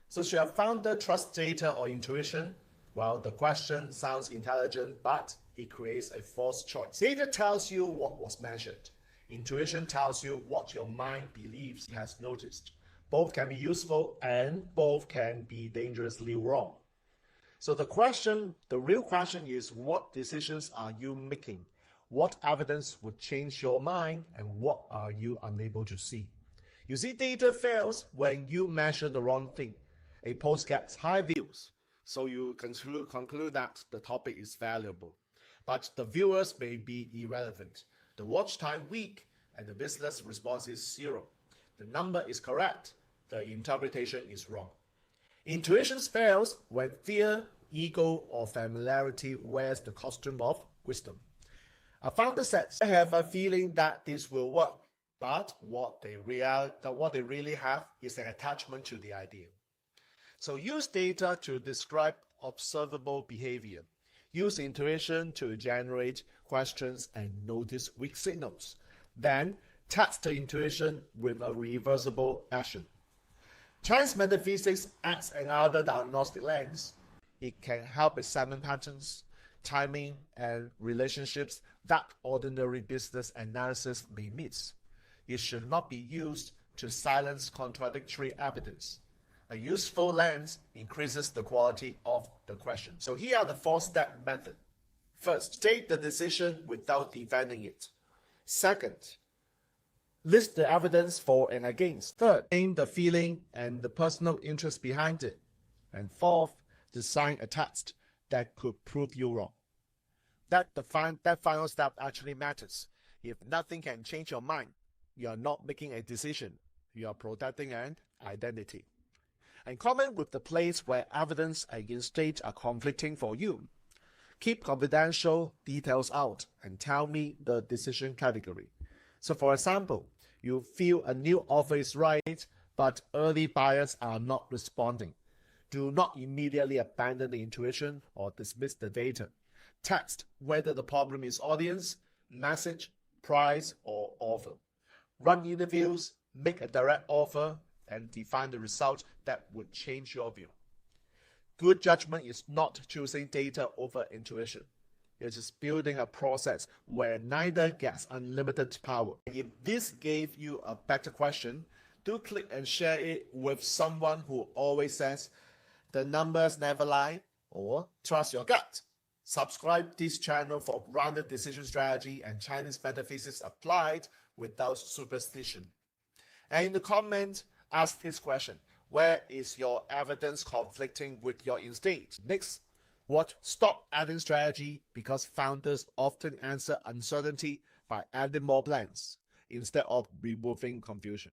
So should a founder trust data or intuition? Well, the question sounds intelligent, but it creates a false choice. Data tells you what was measured. Intuition tells you what your mind believes it has noticed. Both can be useful and both can be dangerously wrong. So the real question is, what decisions are you making? What evidence would change your mind, and what are you unable to see? You see, data fails when you measure the wrong thing. A post gets high views, so you conclude that the topic is valuable. But the viewers may be irrelevant. The watch time weak, and the business response is 0. The number is correct, the interpretation is wrong. Intuition fails when fear, ego, or familiarity wears the costume of wisdom. A founder says, I have a feeling that this will work, but what they really have is an attachment to the idea. So use data to describe observable behavior. Use intuition to generate questions and notice weak signals. Then test the intuition with a reversible action. Chinese metaphysics acts another diagnostic lens. It can help examine patterns, timing, and relationships that ordinary business analysis may miss. It should not be used to silence contradictory evidence. A useful lens increases the quality of the question. So here are the 4-step method. First, state the decision without defending it. Second, list the evidence for and against. Third, name the feeling and the personal interest behind it. And fourth, design a test that could prove you wrong. That final step actually matters. If nothing can change your mind, you are not making a decision. You are protecting an identity. And comment with the place where evidence against data are conflicting for you. Keep confidential details out and tell me the decision category. So for example, you feel a new offer is right, but early buyers are not responding. Do not immediately abandon the intuition or dismiss the data. Test whether the problem is audience, message, price, or offer. Run interviews, make a direct offer, and define the result that would change your view. Good judgment is not choosing data over intuition. It is building a process where neither gets unlimited power. If this gave you a better question, do click and share it with someone who always says, the numbers never lie, or trust your gut. Subscribe this channel for grounded decision strategy and Chinese metaphysics applied without superstition. And in the comment, ask this question: where is your evidence conflicting with your instinct? Next, what stop adding strategy, because founders often answer uncertainty by adding more plans instead of removing confusion.